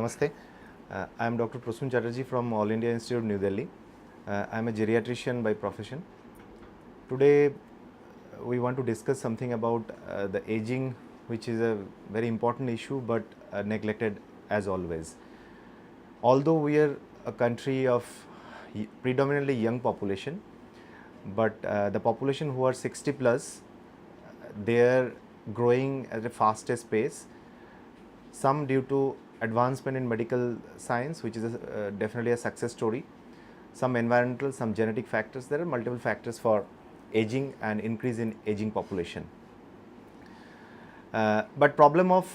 Namaste. I am Dr. Prashun Chatarjee from All India Institute, New Delhi. I am a geriatrician by profession. Today, we want to discuss something about the aging, which is a very important issue but neglected as always. Although we are a country of predominantly young population, but the population who are 60 plus, they are growing at a fastest pace. Some due to advancement in medical science, which is definitely a success story. Some environmental, some genetic factors. There are multiple factors for aging and increase in aging population. But problem of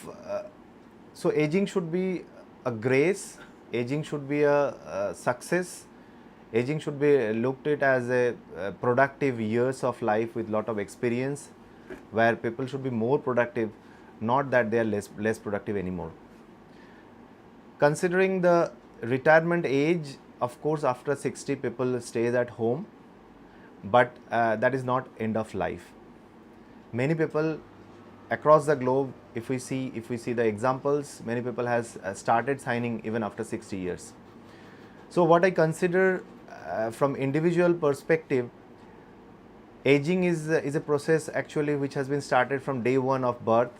so aging should be a grace. Aging should be a success. Aging should be looked at as a productive years of life with lot of experience, where people should be more productive, not that they are less productive anymore. Considering the retirement age, of course, after 60 people stays at home, but that is not end of life. Many people across the globe, if we see the examples, many people has started signing even after 60 years. So what I consider from individual perspective, aging is a process actually which has been started from day one of birth.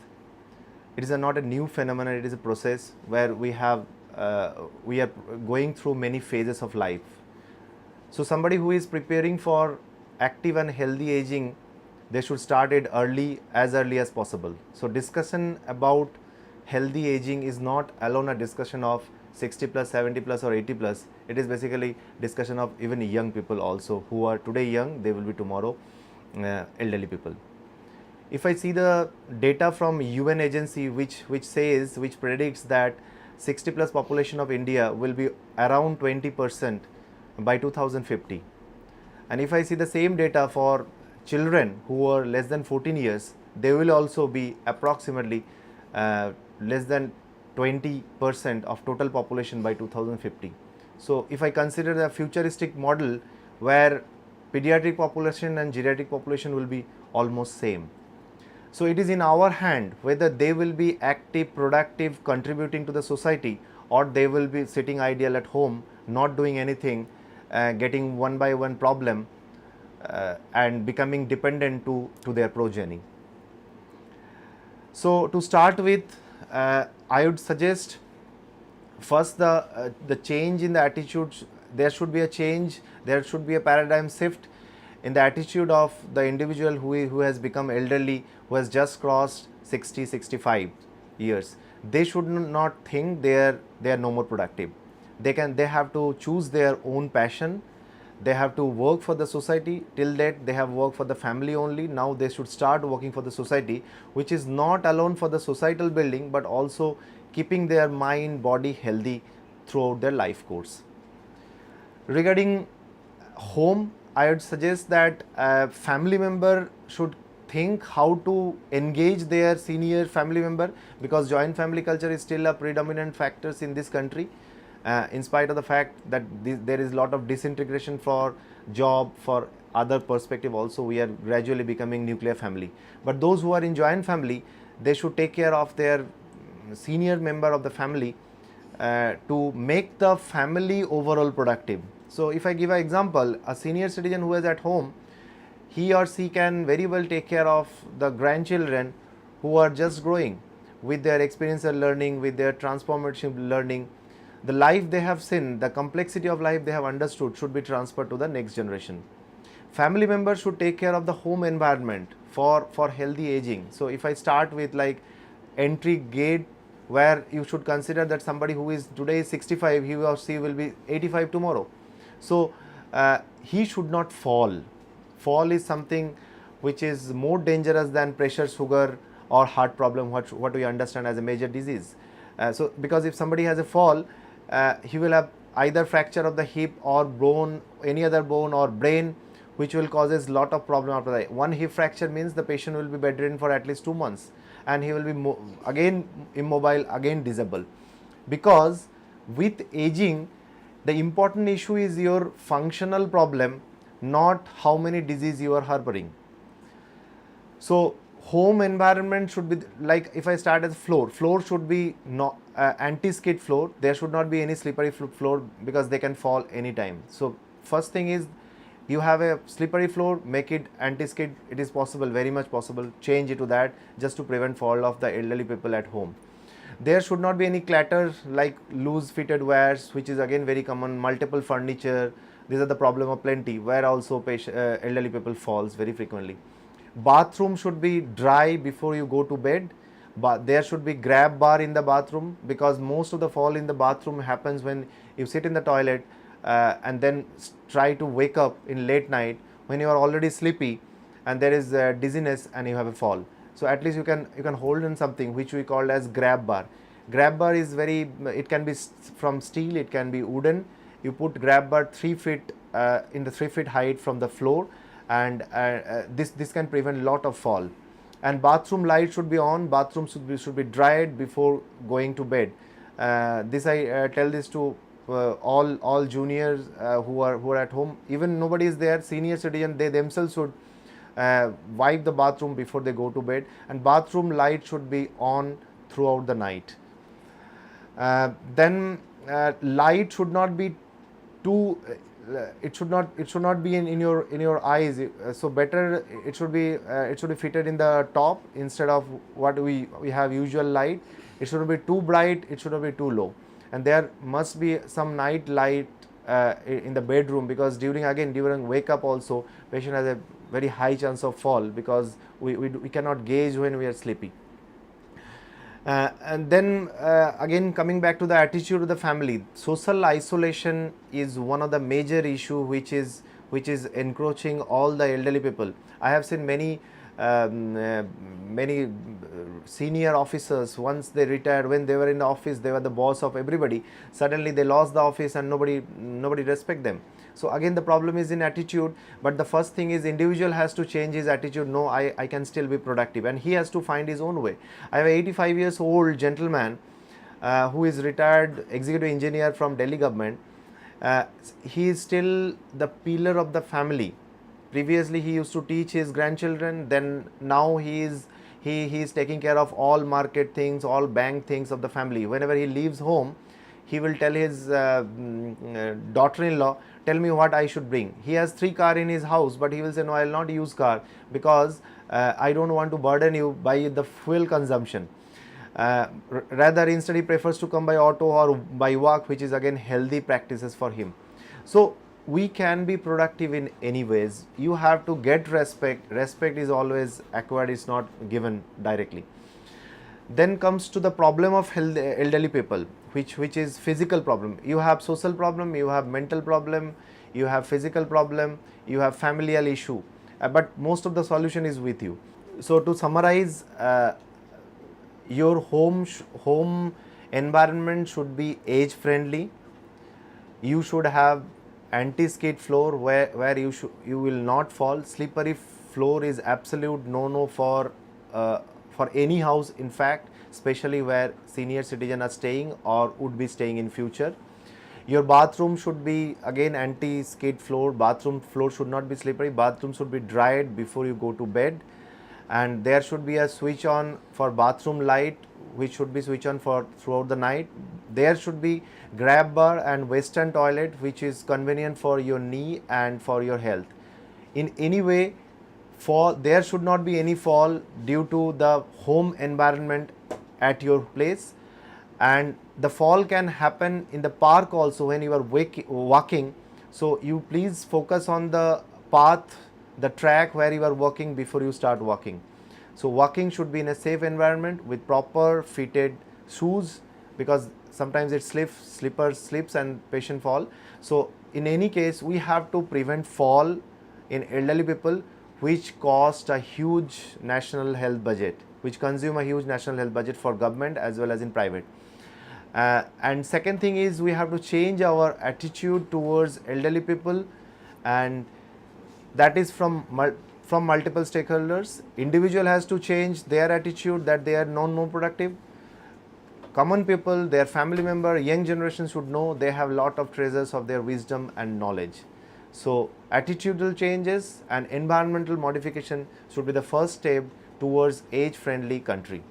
It is not a new phenomenon. It is a process where we are going through many phases of life. So somebody who is preparing for active and healthy aging, they should start it as early as possible. So discussion about healthy aging is not alone a discussion of 60 plus, 70 plus or 80 plus. It is basically discussion of even young people also, who are today young, they will be tomorrow elderly people. If I see the data from UN agency which predicts that 60 plus population of India will be around 20% by 2050, and if I see the same data for children who are less than 14 years, they will also be approximately less than 20% of total population by 2050. So if I consider the futuristic model where pediatric population and geriatric population will be almost same. So it is in our hand whether they will be active, productive, contributing to the society, or they will be sitting idle at home, not doing anything, getting one by one problem and becoming dependent to their progeny. So to start with, I would suggest first the change in the attitudes. There should be a change, there should be a paradigm shift in the attitude of the individual who has become elderly, who has just crossed 60, 65 years. They should not think they are no more productive. They have to choose their own passion. They have to work for the society. Till that they have worked for the family only. Now they should start working for the society, which is not alone for the societal building, but also keeping their mind, body healthy throughout their life course. Regarding home, I would suggest that a family member should think how to engage their senior family member, because joint family culture is still a predominant factor in this country, in spite of the fact that there is a lot of disintegration for job, for other perspective also. We are gradually becoming nuclear family. But those who are in joint family, they should take care of their senior member of the family to make the family overall productive. So if I give an example, a senior citizen who is at home, he or she can very well take care of the grandchildren who are just growing with their experiential learning, with their transformative learning. The life they have seen, the complexity of life they have understood should be transferred to the next generation. Family members should take care of the home environment for healthy aging. So if I start with like entry gate, where you should consider that somebody who is today 65, he or she will be 85 tomorrow. So he should not fall. Fall is something which is more dangerous than pressure, sugar or heart problem, what we understand as a major disease. So because if somebody has a fall, he will have either fracture of the hip or bone, any other bone or brain, which will causes lot of problem after that. One hip fracture means the patient will be bedridden for at least 2 months, and he will be again immobile, again disabled. Because with aging, the important issue is your functional problem, not how many disease you are harboring. So Home environment should be like, if I start as floor should be no, anti-skid floor. There should not be any slippery floor because they can fall anytime. So first thing is, you have a slippery floor, make it anti-skid. It is possible, very much possible. Change it to that just to prevent fall of the elderly people at home. There should not be any clutter like loose fitted wares, which is again very common, multiple furniture. These are the problem of plenty, where also elderly people falls very frequently. Bathroom should be dry before you go to bed, but there should be grab bar in the bathroom, because most of the fall in the bathroom happens when you sit in the toilet and then try to wake up in late night when you are already sleepy and there is dizziness and you have a fall. So at least you can hold in something which we call as grab bar. Grab bar is very, it can be from steel, it can be wooden. You put grab bar 3 feet in the 3 feet height from the floor, and this can prevent lot of fall. And bathroom light should be on, bathroom should be dried before going to bed. This I tell this to all juniors who are at home. Even nobody is there, senior citizen, they themselves should wipe the bathroom before they go to bed, and bathroom light should be on throughout the night. Then light should not be too it should not be in your eyes. So better it should be fitted in the top instead of what we have usual light. It should not be too bright, it should not be too low, and there must be some night light in the bedroom, because during wake up also patient has a very high chance of fall, because we cannot gauge when we are sleepy. And then again, coming back to the attitude of the family, social isolation is one of the major issue which is encroaching all the elderly people. I have seen many senior officers, once they retired, when they were in the office they were the boss of everybody. Suddenly they lost the office and nobody respect them. So again, the problem is in attitude, but the first thing is individual has to change his attitude. No, I can still be productive, and he has to find his own way. I have an 85 years old gentleman who is retired executive engineer from Delhi government. He is still the pillar of the family. Previously he used to teach his grandchildren, then now he is taking care of all market things, all bank things of the family. Whenever he leaves home, he will tell his daughter-in-law, tell me what I should bring. He has 3 cars in his house, but he will say, no, I will not use car, because I don't want to burden you by the fuel consumption. Rather, instead he prefers to come by auto or by walk, which is again healthy practices for him. So we can be productive in any ways. You have to get respect. Respect is always acquired, it's not given directly. Then comes to the problem of elderly people, which is physical problem. You have social problem, you have mental problem, you have physical problem, you have familial issue, but most of the solution is with you. So to summarize, your home environment should be age friendly. You should have anti-skid floor where you will not fall. Slippery floor is absolute no for any house, in fact, especially where senior citizens are staying or would be staying in future. Your bathroom should be again anti-skid floor. Bathroom floor should not be slippery. Bathroom should be dried before you go to bed, and there should be a switch on for bathroom light, which should be switched on for throughout the night. There should be grab bar and western toilet, which is convenient for your knee and for your health. In any way, there should not be any fall due to the home environment at your place, and the fall can happen in the park also when you are walking. So you please focus on the path, the track where you are walking before you start walking. So walking should be in a safe environment with proper fitted shoes, because sometimes it slips and patient fall. So in any case, we have to prevent fall in elderly people, which cost a huge national health budget, which consume a huge national health budget for government as well as in private. And second thing is, we have to change our attitude towards elderly people, and that is from multiple stakeholders. Individual has to change their attitude that they are non productive. Common people, their family member, young generation should know they have lot of treasures of their wisdom and knowledge. So attitudinal changes and environmental modification should be the first step towards age-friendly country.